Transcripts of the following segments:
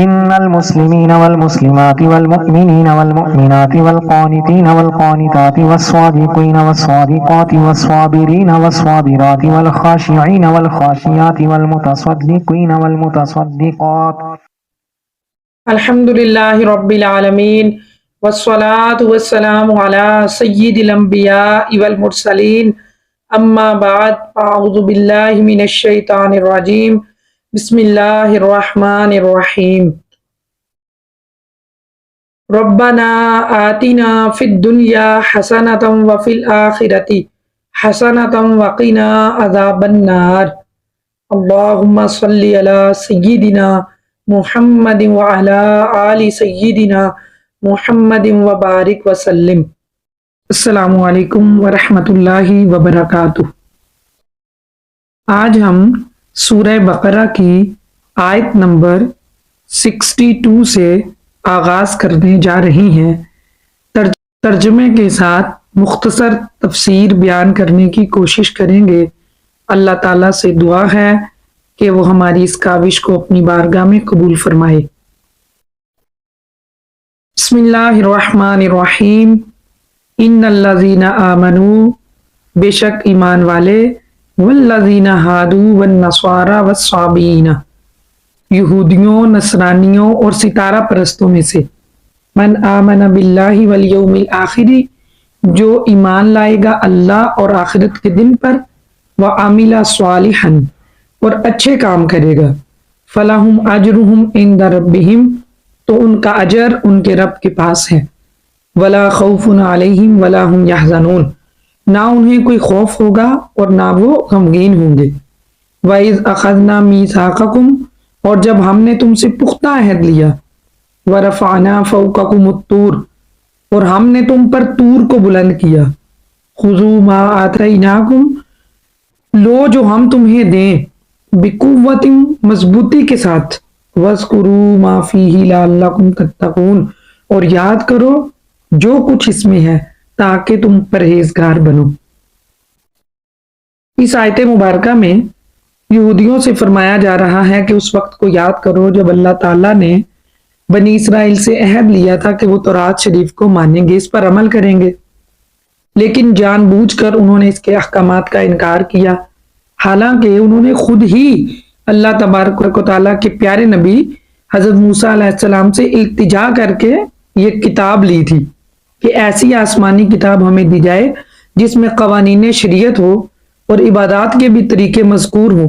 إن المسلمين والمسلمات والمؤمنين والمؤمنات والقانتين والقانتات والصادقين والصادقات والصابرين والصابرات والخاشعين والخاشعات والمتصدقين والمتصدقات الحمدللہ رب العالمین والصلاة والسلام علی سید الانبیاء والمرسلین اما بعد اعوذ باللہ من الشیطان الرجیم بسم اللہ الرحمن الرحیم ربنا آتنا فی الدنیا حسنۃ وفی الآخرۃ حسنۃ وقنا عذاب النار اللہم صلی علی سیدنا محمد وعلی آل سیدنا محمد وبارک وسلم۔ السلام علیکم ورحمۃ اللہ وبرکاتہ۔ آج ہم سورہ بقرہ کی آیت نمبر 62 سے آغاز کرنے جا رہی ہیں۔ ترجمے کے ساتھ مختصر تفسیر بیان کرنے کی کوشش کریں گے۔ اللہ تعالیٰ سے دعا ہے کہ وہ ہماری اس کاوش کو اپنی بارگاہ میں قبول فرمائے۔ بسم اللہ الرحمن الرحیم۔ ان الذین آمنوا، بے شک ایمان والے، والذین ہادوا والنصارى والصابئین، یہودیوں، نصرانیوں اور ستارہ پرستوں میں سے، من آمن باللہ والیوم الآخر، جو ایمان لائے گا اللہ اور آخرت کے دن پر، وعمل صالحا، اور اچھے کام کرے گا، فلہم اجرہم عند ربہم، تو ان کا اجر ان کے رب کے پاس ہے، ولا خوف علیہم ولا ہم یحزنون، نہ انہیں کوئی خوف ہوگا اور نہ وہ غمگین ہوں گے۔ وَإِذْ أَخَذْنَا مِيثَاقَكُمْ، اور جب ہم نے تم سے پختہ عہد لیا، وَرَفَعْنَا فَوْقَكُمُ الطُّورَ، اور ہم نے تم پر طور کو بلند کیا، خُذُوا مَا آتَيْنَاكُمْ، لو جو ہم تمہیں دیں، بِقُوَّةٍ، مضبوطی کے ساتھ، وَاذْكُرُوا مَا فِيهِ لَعَلَّكُمْ تَتَّقُونَ، اور یاد کرو جو کچھ اس میں ہے تاکہ تم پرہیزگار بنو۔ اس آیت مبارکہ میں یہودیوں سے فرمایا جا رہا ہے کہ اس وقت کو یاد کرو جب اللہ تعالیٰ نے بنی اسرائیل سے عہد لیا تھا کہ وہ تورات شریف کو مانیں گے، اس پر عمل کریں گے، لیکن جان بوجھ کر انہوں نے اس کے احکامات کا انکار کیا، حالانکہ انہوں نے خود ہی اللہ تبارک و تعالیٰ کے پیارے نبی حضرت موسیٰ علیہ السلام سے التجا کر کے یہ کتاب لی تھی کہ ایسی آسمانی کتاب ہمیں دی جائے جس میں قوانین شریعت ہو اور عبادات کے بھی طریقے مذکور ہوں۔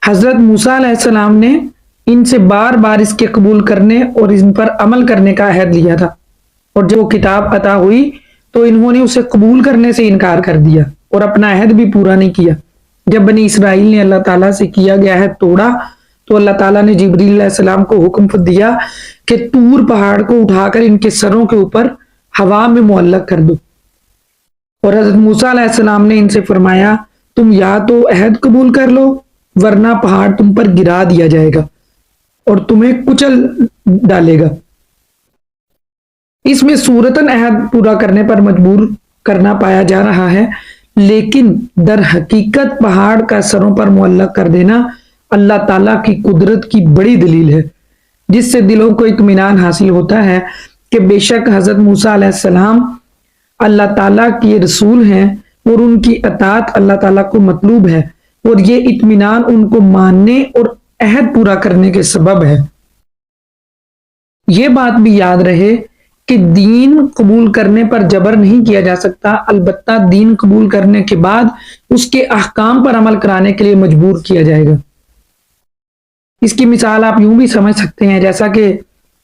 حضرت موسیٰ علیہ السلام نے ان سے بار بار اس کے قبول کرنے اور ان پر عمل کرنے کا عہد لیا تھا، اور جب وہ کتاب عطا ہوئی تو انہوں نے اسے قبول کرنے سے انکار کر دیا اور اپنا عہد بھی پورا نہیں کیا۔ جب بنی اسرائیل نے اللہ تعالیٰ سے کیا گیا عہد توڑا تو اللہ تعالیٰ نے جبریل علیہ السلام کو حکم دیا کہ طور پہاڑ کو اٹھا کر ان کے سروں کے اوپر ہوا میں معلق کر دو، اور حضرت موسیٰ علیہ السلام نے ان سے فرمایا تم یا تو عہد قبول کر لو ورنہ پہاڑ تم پر گرا دیا جائے گا اور تمہیں کچل ڈالے گا۔ اس میں صورتاً عہد پورا کرنے پر مجبور کرنا پایا جا رہا ہے، لیکن در حقیقت پہاڑ کا سروں پر معلق کر دینا اللہ تعالیٰ کی قدرت کی بڑی دلیل ہے، جس سے دلوں کو اطمینان حاصل ہوتا ہے کہ بے شک حضرت موسیٰ علیہ السلام اللہ تعالیٰ کے رسول ہیں اور ان کی اطاعت اللہ تعالیٰ کو مطلوب ہے، اور یہ اطمینان ان کو ماننے اور عہد پورا کرنے کے سبب ہے۔ یہ بات بھی یاد رہے کہ دین قبول کرنے پر جبر نہیں کیا جا سکتا، البتہ دین قبول کرنے کے بعد اس کے احکام پر عمل کرانے کے لیے مجبور کیا جائے گا۔ اس کی مثال آپ یوں بھی سمجھ سکتے ہیں جیسا کہ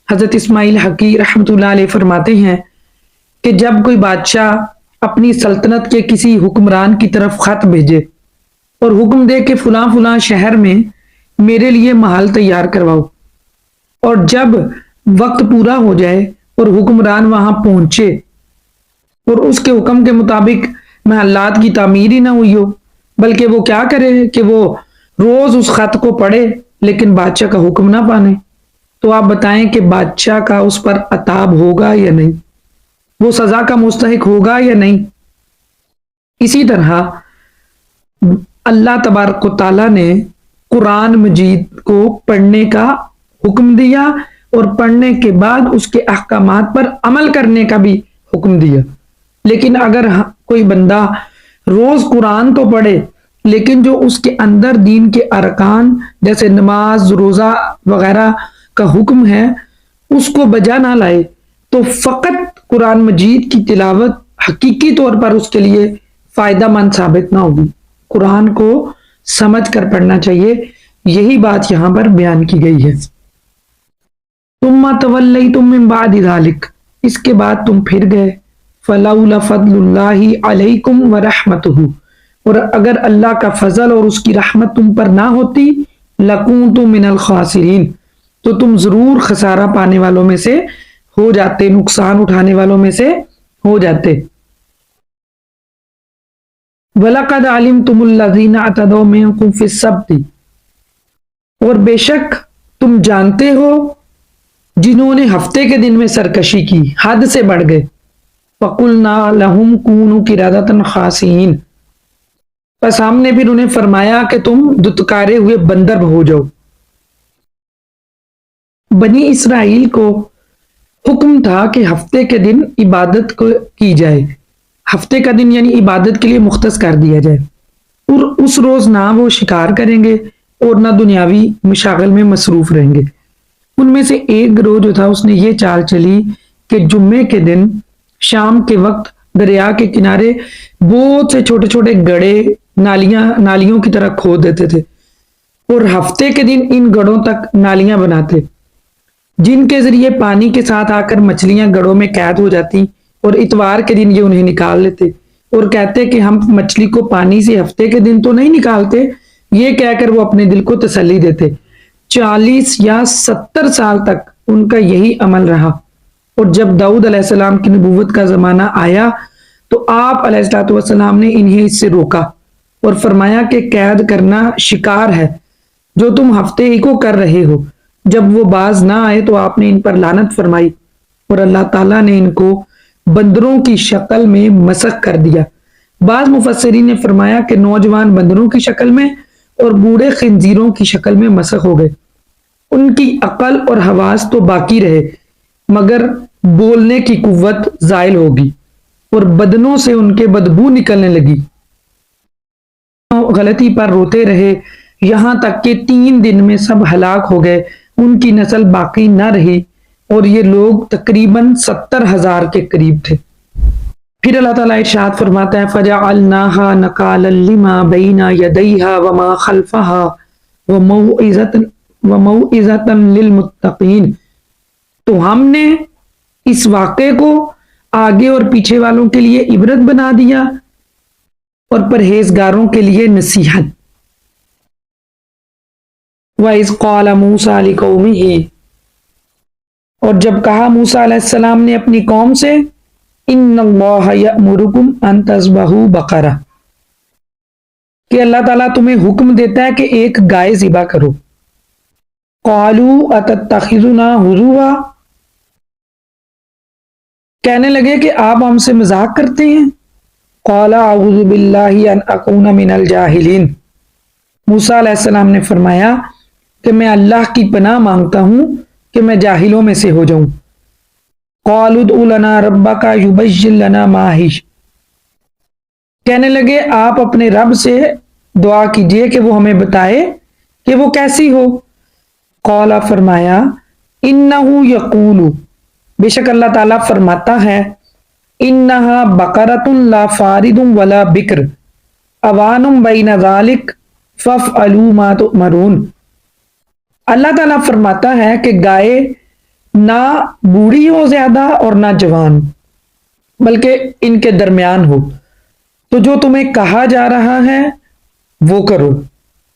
حضرت اسماعیل حقی رحمۃ اللہ علیہ فرماتے ہیں کہ جب کوئی بادشاہ اپنی سلطنت کے کسی حکمران کی طرف خط بھیجے اور حکم دے کہ فلاں فلاں شہر میں میرے لیے محل تیار کرواؤ، اور جب وقت پورا ہو جائے اور حکمران وہاں پہنچے اور اس کے حکم کے مطابق محلات کی تعمیر ہی نہ ہوئی ہو، بلکہ وہ کیا کرے کہ وہ روز اس خط کو پڑھے لیکن بادشاہ کا حکم نہ مانے، تو آپ بتائیں کہ بادشاہ کا اس پر عتاب ہوگا یا نہیں، وہ سزا کا مستحق ہوگا یا نہیں۔ اسی طرح اللہ تبارک و تعالیٰ نے قرآن مجید کو پڑھنے کا حکم دیا اور پڑھنے کے بعد اس کے احکامات پر عمل کرنے کا بھی حکم دیا۔ لیکن اگر کوئی بندہ روز قرآن تو پڑھے لیکن جو اس کے اندر دین کے ارکان جیسے نماز، روزہ وغیرہ کا حکم ہے اس کو بجا نہ لائے تو فقط قرآن مجید کی تلاوت حقیقی طور پر اس کے لیے فائدہ مند ثابت نہ ہوگی۔ قرآن کو سمجھ کر پڑھنا چاہیے، یہی بات یہاں پر بیان کی گئی ہے۔ ثم تولیتم من بعد ذلک، اس کے بعد تم پھر گئے۔ فلولا فضل اللہ علیکم ورحمتہ، اور اگر اللہ کا فضل اور اس کی رحمت تم پر نہ ہوتی لکنتم من الخاسرین، تو تم ضرور خسارہ پانے والوں میں سے ہو جاتے، نقصان اٹھانے والوں میں سے ہو جاتے۔ وَلَقَدْ عَلِمْتُمُ الَّذِينَ اعْتَدَوْا مِنْكُمْ فِي السَّبْتِ، اور بے شک تم جانتے ہو جنہوں نے ہفتے کے دن میں سرکشی کی، حد سے بڑھ گئے۔ فَقُلْنَا لَهُمْ كُونُوا قِرَدَةً خَاسِئِينَ، بس ہم نے پھر انہیں فرمایا کہ تم دتکارے ہوئے بندر ہو جاؤ۔ بنی اسرائیل کو حکم تھا کہ ہفتے کے دن عبادت کو کی جائے، ہفتے کا دن یعنی عبادت کے لیے مختص کر دیا جائے، اور اس روز نہ وہ شکار کریں گے اور نہ دنیاوی مشاغل میں مصروف رہیں گے۔ ان میں سے ایک گروہ جو تھا اس نے یہ چال چلی کہ جمعے کے دن شام کے وقت دریا کے کنارے بہت سے چھوٹے چھوٹے گڑھے نالیوں کی طرح کھود دیتے تھے، اور ہفتے کے دن ان گڑھوں تک نالیاں بناتے جن کے ذریعے پانی کے ساتھ آ کر مچھلیاں گڑھوں میں قید ہو جاتی، اور اتوار کے دن یہ انہیں نکال لیتے اور کہتے کہ ہم مچھلی کو پانی سے ہفتے کے دن تو نہیں نکالتے، یہ کہہ کر وہ اپنے دل کو تسلی دیتے۔ 40 یا 70 سال تک ان کا یہی عمل رہا، اور جب داؤد علیہ السلام کی نبوت کا زمانہ آیا تو آپ علیہ السلام نے انہیں اس سے روکا اور فرمایا کہ قید کرنا شکار ہے جو تم ہفتے ہی کو کر رہے ہو۔ جب وہ باز نہ آئے تو آپ نے ان پر لعنت فرمائی، اور اللہ تعالیٰ نے ان کو بندروں کی شکل میں مسخ کر دیا۔ بعض مفسرین نے فرمایا کہ نوجوان بندروں کی شکل میں اور بوڑھے خنزیروں کی شکل میں مسخ ہو گئے۔ ان کی عقل اور حواس تو باقی رہے مگر بولنے کی قوت زائل ہوگی، اور بدنوں سے ان کے بدبو نکلنے لگی۔ غلطی پر روتے رہے یہاں تک کہ 3 دن میں سب ہلاک ہو گئے، ان کی نسل باقی نہ رہی، اور یہ لوگ تقریباً 70,000 کے قریب تھے۔ پھر اللہ تعالیٰ ارشاد فرماتا ہے فَجَعَلْنَاهَا نَكَالًا لِمَا بَيْنَ يَدَيْهَا وَمَا خَلْفَهَا وَمَوْعِظَةً لِلْمُتَّقِينَ، تو ہم نے اس واقعے کو آگے اور پیچھے والوں کے لیے عبرت بنا دیا اور پرہیزگاروں کے لیے نصیحت۔ وَإِذْ قَالَ مُوسَىٰ لِقَوْمِهِ، اور جب کہا موسیٰ علیہ السلام نے اپنی قوم سے اِنَّ اللَّهَ يَأْمُرُكُمْ أَن تَذْبَحُوا بَقَرَةً، کہ اللہ تعالیٰ تمہیں حکم دیتا ہے کہ ایک گائے ذبح کرو۔ قَالُوا أَتَتَّخِذُنَا هُزُوًا، کہنے لگے کہ آپ ہم سے مذاق کرتے ہیں۔ قَالَ أَعُوذُ بِاللَّهِ أَنْ أَكُونَ مِنَ الْجَاهِلِينَ، موسیٰ علیہ السلام نے فرمایا کہ میں اللہ کی پناہ مانگتا ہوں کہ میں جاہلوں میں سے ہو جاؤں۔ قَالُوا ادْعُ لَنَا رَبَّكَ يُبَيِّن لَنَا مَا هِيَ، کہنے لگے آپ اپنے رب سے دعا کیجئے کہ وہ ہمیں بتائے کہ وہ کیسی ہو۔ قَالَ فرمایا إِنَّهُ يَقُولُ، بے شک اللہ تعالیٰ فرماتا ہے إِنَّهَا بَقَرَةٌ لَا فَارِضٌ وَلَا بِكْرٌ أَوَانٌ بَيْنَ ذَلِكَ فَافْعَلُوا مَا تُؤْمَرُونَ، اللہ تعالیٰ فرماتا ہے کہ گائے نہ بوڑھی ہو زیادہ اور نہ جوان، بلکہ ان کے درمیان ہو، تو جو تمہیں کہا جا رہا ہے وہ کرو،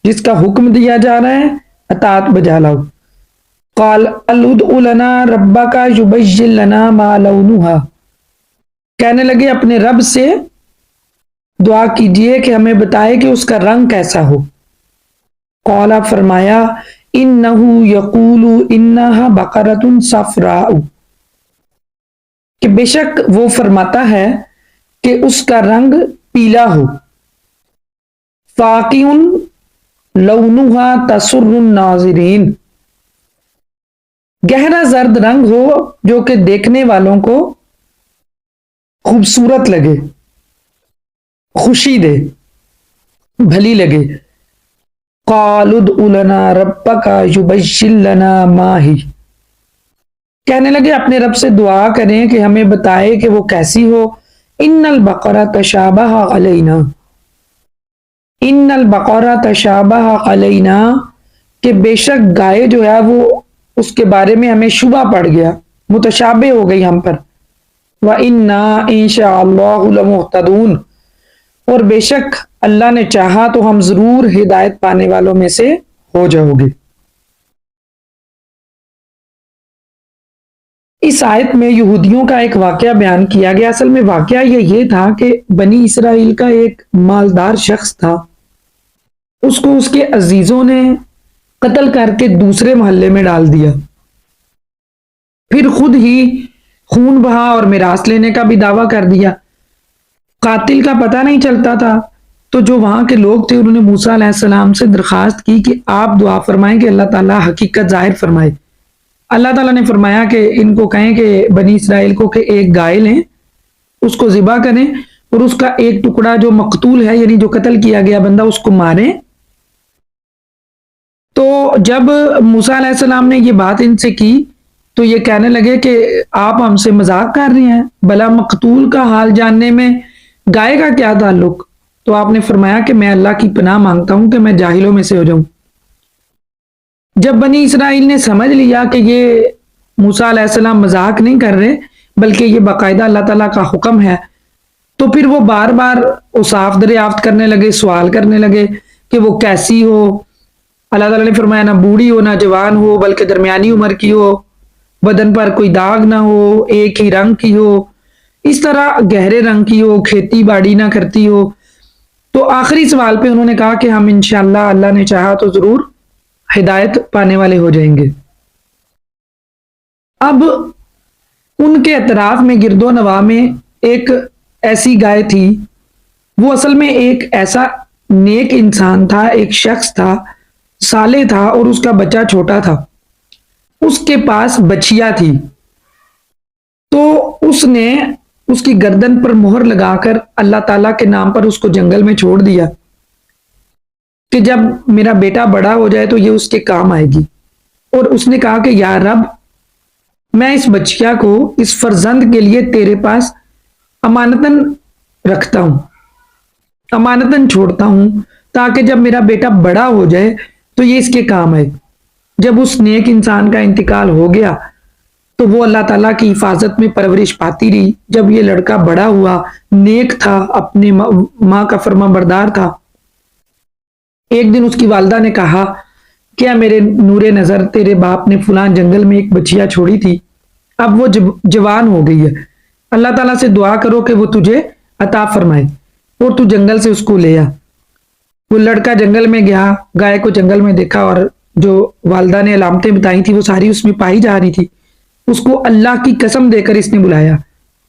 جس کا حکم دیا جا رہا ہے اطاعت بجا لاؤ۔ قال ادع لنا ربك يبين لنا ما لونها، کہنے لگے اپنے رب سے دعا کیجئے کہ ہمیں بتائے کہ اس کا رنگ کیسا ہو۔ قال فرمایا انه يقول انها بقرة صفراء، کہ بے شک وہ فرماتا ہے کہ اس کا رنگ پیلا ہو۔ فاقع لونھا تسر الناظرین، گہرا زرد رنگ ہو جو کہ دیکھنے والوں کو خوبصورت لگے، خوشی دے، بھلی لگے۔ قالوا ادع لنا ربک یبین لنا ما ہی، کہنے لگے اپنے رب سے دعا کریں کہ ہمیں بتائے کہ وہ کیسی ہو۔ ان البقرہ تشابہ علینا، ان البقرہ تشابہ علینا، کہ بے شک گائے جو ہے وہ اس کے بارے میں ہمیں شبہ پڑ گیا، متشابہ ہو گئی ہم پر۔ وَإِنَّا إِن شاء اللَّهُ لَمُهْتَدُونَ، اور بے شک اللہ نے چاہا تو ہم ضرور ہدایت پانے والوں میں سے ہو جاؤ گے۔ اس آیت میں یہودیوں کا ایک واقعہ بیان کیا گیا۔ اصل میں واقعہ یہ تھا کہ بنی اسرائیل کا ایک مالدار شخص تھا، اس کو اس کے عزیزوں نے قتل کر کے دوسرے محلے میں ڈال دیا، پھر خود ہی خون بہا اور میراث لینے کا بھی دعویٰ کر دیا۔ قاتل کا پتہ نہیں چلتا تھا، تو جو وہاں کے لوگ تھے انہوں نے موسیٰ علیہ السلام سے درخواست کی کہ آپ دعا فرمائیں کہ اللہ تعالیٰ حقیقت ظاہر فرمائے۔ اللہ تعالیٰ نے فرمایا کہ ان کو کہیں کہ بنی اسرائیل کو کہ ایک گائے لیں، اس کو ذبح کریں اور اس کا ایک ٹکڑا جو مقتول ہے یعنی جو قتل کیا گیا بندہ اس کو ماریں۔ تو جب موسیٰ علیہ السلام نے یہ بات ان سے کی تو یہ کہنے لگے کہ آپ ہم سے مذاق کر رہے ہیں، بھلا مقتول کا حال جاننے میں گائے کا کیا تعلق؟ تو آپ نے فرمایا کہ میں اللہ کی پناہ مانگتا ہوں کہ میں جاہلوں میں سے ہو جاؤں۔ جب بنی اسرائیل نے سمجھ لیا کہ یہ موسیٰ علیہ السلام مذاق نہیں کر رہے بلکہ یہ باقاعدہ اللہ تعالیٰ کا حکم ہے، تو پھر وہ بار بار اوصاف دریافت کرنے لگے، سوال کرنے لگے کہ وہ کیسی ہو۔ اللہ تعالیٰ نے فرمایا نہ بوڑھی ہو نہ جوان ہو بلکہ درمیانی عمر کی ہو، بدن پر کوئی داغ نہ ہو، ایک ہی رنگ کی ہو، اس طرح گہرے رنگ کی ہو، کھیتی باڑی نہ کرتی ہو۔ تو آخری سوال پہ انہوں نے کہا کہ ہم انشاءاللہ اللہ نے چاہا تو ضرور ہدایت پانے والے ہو جائیں گے۔ اب ان کے اطراف میں گرد و نواح میں ایک ایسی گائے تھی، وہ اصل میں ایک ایسا نیک انسان تھا، ایک شخص تھا، صالح تھا، اور اس کا بچہ چھوٹا تھا، اس کے پاس بچیا تھی۔ تو اس نے اس کی گردن پر مہر لگا کر اللہ تعالیٰ کے نام پر اس کو جنگل میں چھوڑ دیا کہ جب میرا بیٹا بڑا ہو جائے تو یہ اس کے کام آئے گی۔ اور اس نے کہا کہ یا رب، میں اس بچیا کو اس فرزند کے لیے تیرے پاس امانتاً رکھتا ہوں، امانتاً چھوڑتا ہوں، تاکہ جب میرا بیٹا بڑا ہو جائے تو یہ اس کے کام آئے۔ جب اس نیک انسان کا انتقال ہو گیا تو وہ اللہ تعالیٰ کی حفاظت میں پرورش پاتی رہی۔ جب یہ لڑکا بڑا ہوا، نیک تھا، اپنی ماں کا فرما بردار تھا، ایک دن اس کی والدہ نے کہا کیا میرے نور نظر تیرے باپ نے فلاں جنگل میں ایک بچیا چھوڑی تھی، اب وہ جوان ہو گئی ہے، اللہ تعالیٰ سے دعا کرو کہ وہ تجھے عطا فرمائے اور تو جنگل سے اس کو لے آ۔ وہ لڑکا جنگل میں گیا، گائے کو جنگل میں دیکھا اور جو والدہ نے علامتیں بتائی تھی وہ ساری اس میں پائی جا رہی تھی۔ اس کو اللہ کی قسم دے کر اس نے بلایا۔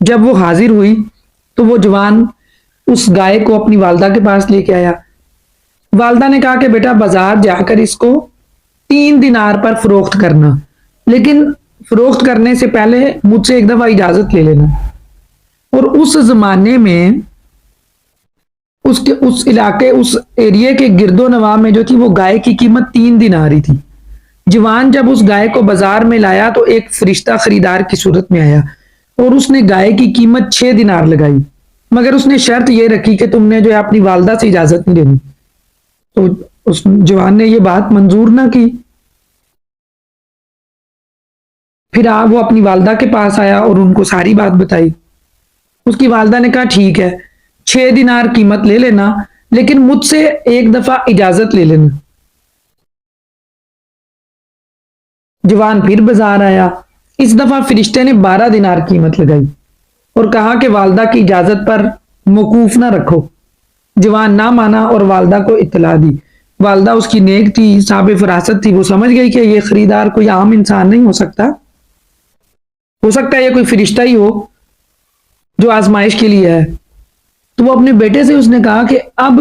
جب وہ حاضر ہوئی تو وہ جوان اس گائے کو اپنی والدہ کے پاس لے کے آیا۔ والدہ نے کہا کہ بیٹا بازار جا کر اس کو 3 دینار پر فروخت کرنا، لیکن فروخت کرنے سے پہلے مجھ سے ایک دفعہ اجازت لے لینا۔ اور اس زمانے میں اس علاقے، اس ایریے کے گرد و نواح میں جو تھی وہ گائے کی قیمت 3 دینار ہی تھی۔ جوان جب اس گائے کو بازار میں لایا تو ایک فرشتہ خریدار کی صورت میں آیا اور اس نے گائے کی قیمت 6 دینار لگائی، مگر اس نے شرط یہ رکھی کہ تم نے جو ہے اپنی والدہ سے اجازت نہیں دینی۔ تو اس جوان نے یہ بات منظور نہ کی۔ پھر وہ اپنی والدہ کے پاس آیا اور ان کو ساری بات بتائی۔ اس کی والدہ نے کہا ٹھیک ہے 6 دینار قیمت لے لینا، لیکن مجھ سے ایک دفعہ اجازت لے لینا۔ جوان پھر بازار آیا، اس دفعہ فرشتے نے 12 دینار قیمت لگائی اور کہا کہ والدہ کی اجازت پر موقوف نہ رکھو۔ جوان نہ مانا اور والدہ کو اطلاع دی۔ والدہ اس کی نیک تھی، صاحب فراست تھی، وہ سمجھ گئی کہ یہ خریدار کوئی عام انسان نہیں ہو سکتا ہے یہ کوئی فرشتہ ہی ہو جو آزمائش کے لیے ہے۔ تو وہ اپنے بیٹے سے اس نے کہا کہ اب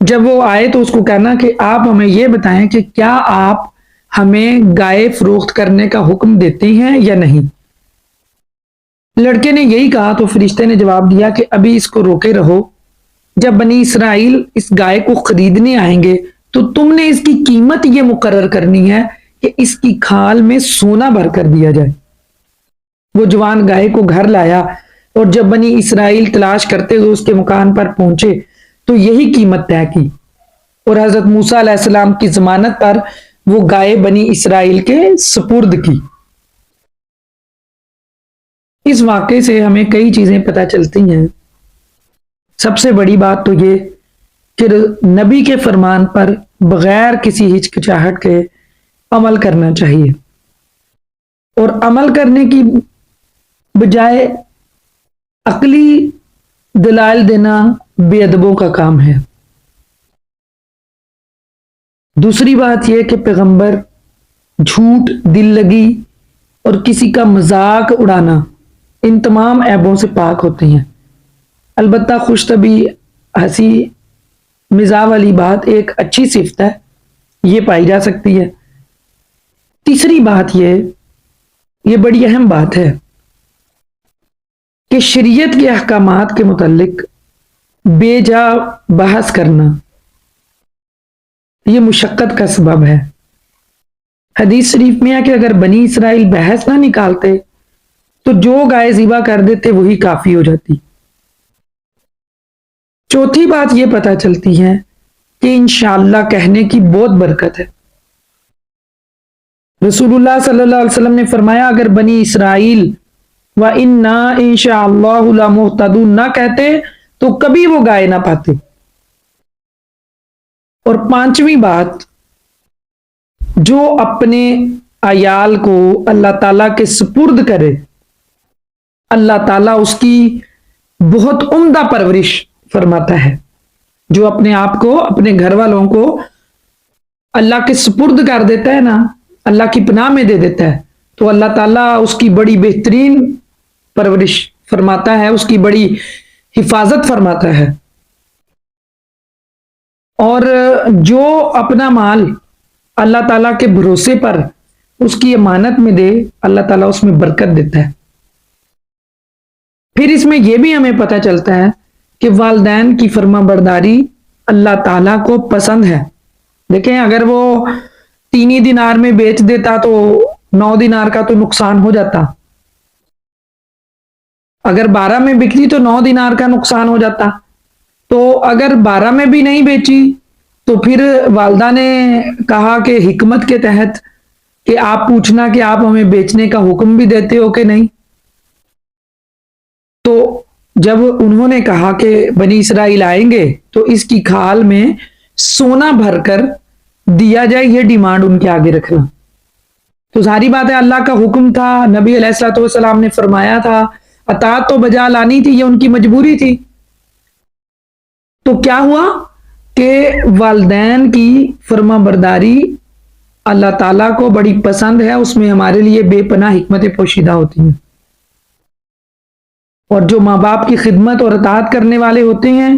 جب وہ آئے تو اس کو کہنا کہ آپ ہمیں یہ بتائیں کہ کیا آپ ہمیں گائے فروخت کرنے کا حکم دیتے ہیں یا نہیں؟ لڑکے نے یہی کہا تو فرشتے نے جواب دیا کہ ابھی اس کو روکے رہو، جب بنی اسرائیل اس گائے کو خریدنے آئیں گے تو تم نے اس کی قیمت یہ مقرر کرنی ہے کہ اس کی کھال میں سونا بھر کر دیا جائے۔ وہ جوان گائے کو گھر لایا اور جب بنی اسرائیل تلاش کرتے ہوئے اس کے مکان پر پہنچے تو یہی قیمت طے کی، اور حضرت موسیٰ علیہ السلام کی ضمانت پر وہ گائے بنی اسرائیل کے سپرد کی۔ اس واقعے سے ہمیں کئی چیزیں پتہ چلتی ہیں۔ سب سے بڑی بات تو یہ کہ نبی کے فرمان پر بغیر کسی ہچکچاہٹ کے عمل کرنا چاہیے، اور عمل کرنے کی بجائے عقلی دلائل دینا بے ادبوں کا کام ہے۔ دوسری بات یہ کہ پیغمبر جھوٹ، دل لگی اور کسی کا مذاق اڑانا ان تمام عیبوں سے پاک ہوتے ہیں۔ البتہ خوش طبعی، ہنسی مزاح والی بات ایک اچھی صفت ہے، یہ پائی جا سکتی ہے۔ تیسری بات یہ بڑی اہم بات ہے کہ شریعت کے احکامات کے متعلق بے جا بحث کرنا یہ مشقت کا سبب ہے۔ حدیث شریف میں ہے کہ اگر بنی اسرائیل بحث نہ نکالتے تو جو گائے ذبح کر دیتے وہی کافی ہو جاتی۔ چوتھی بات یہ پتہ چلتی ہے کہ انشاءاللہ کہنے کی بہت برکت ہے۔ رسول اللہ صلی اللہ علیہ وسلم نے فرمایا اگر بنی اسرائیل وَإِنَّا إِنشَاءَ لَمُهْتَدُونَ نہ کہتے تو کبھی وہ گائے نہ پاتے۔ اور پانچویں بات، جو اپنے عیال کو اللہ تعالیٰ کے سپرد کرے اللہ تعالیٰ اس کی بہت عمدہ پرورش فرماتا ہے۔ جو اپنے آپ کو، اپنے گھر والوں کو اللہ کے سپرد کر دیتا ہے نا، اللہ کی پناہ میں دے دیتا ہے، تو اللہ تعالیٰ اس کی بڑی بہترین پرورش فرماتا ہے، اس کی بڑی حفاظت فرماتا ہے۔ اور جو اپنا مال اللہ تعالیٰ کے بھروسے پر اس کی امانت میں دے، اللہ تعالیٰ اس میں برکت دیتا ہے۔ پھر اس میں یہ بھی ہمیں پتہ چلتا ہے کہ والدین کی فرما برداری اللہ تعالیٰ کو پسند ہے۔ دیکھیں اگر وہ 3 دینار میں بیچ دیتا تو 9 دینار کا تو نقصان ہو جاتا، اگر 12 میں بکتی تو 9 دینار کا نقصان ہو جاتا، تو اگر 12 میں بھی نہیں بیچی تو پھر والدہ نے کہا کہ حکمت کے تحت کہ آپ پوچھنا کہ آپ ہمیں بیچنے کا حکم بھی دیتے ہو کہ نہیں۔ تو جب انہوں نے کہا کہ بنی اسرائیل آئیں گے تو اس کی کھال میں سونا بھر کر دیا جائے، یہ ڈیمانڈ ان کے آگے رکھنا، تو ظاہری بات ہے اللہ کا حکم تھا، نبی علیہ الصلوۃ والسلام نے فرمایا تھا، اطاعت تو بجا لانی تھی، یہ ان کی مجبوری تھی۔ تو کیا ہوا کہ والدین کی فرما برداری اللہ تعالیٰ کو بڑی پسند ہے، اس میں ہمارے لیے بے پناہ حکمتیں پوشیدہ ہوتی ہیں۔ اور جو ماں باپ کی خدمت اور اطاعت کرنے والے ہوتے ہیں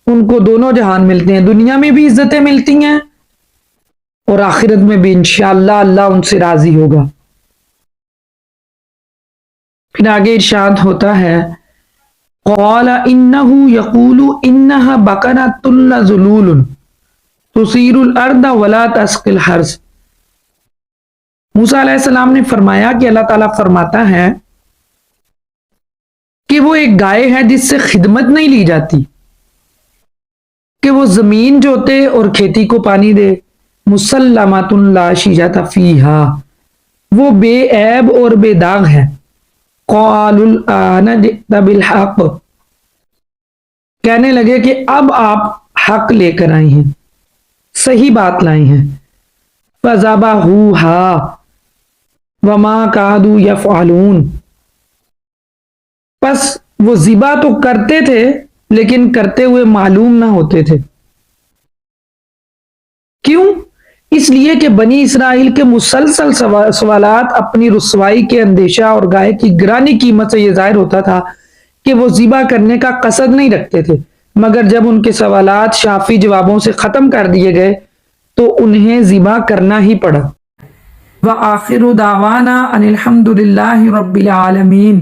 ان کو دونوں جہان ملتے ہیں، دنیا میں بھی عزتیں ملتی ہیں اور آخرت میں بھی انشاءاللہ اللہ ان سے راضی ہوگا۔ پھر آگے ارشاد ہوتا ہے قال انه يقول انها بقرة ذلول تثير الارض ولا تسقي الحرث۔ موسیٰ علیہ السلام نے فرمایا کہ اللہ تعالیٰ فرماتا ہے کہ وہ ایک گائے ہے جس سے خدمت نہیں لی جاتی، کہ وہ زمین جوتے اور کھیتی کو پانی دے، مسلمۃ لا شیۃ فیہا، وہ بے عیب اور بے داغ ہے۔ قالوا الآن جئت بالحق، کہنے لگے کہ اب آپ حق لے کر آئی ہیں، صحیح بات لائی ہیں۔ فذبحوها وما كادوا يفعلون، پس وہ ذبح تو کرتے تھے لیکن کرتے ہوئے معلوم نہ ہوتے تھے۔ کیوں؟ اس لیے کہ بنی اسرائیل کے مسلسل سوالات اپنی رسوائی کے اندیشہ اور گائے کی گرانی قیمت سے یہ ظاہر ہوتا تھا کہ وہ ذبح کرنے کا قصد نہیں رکھتے تھے، مگر جب ان کے سوالات شافی جوابوں سے ختم کر دیے گئے تو انہیں ذبح کرنا ہی پڑا۔ وآخر دعوانا ان الحمد للہ رب العالمین۔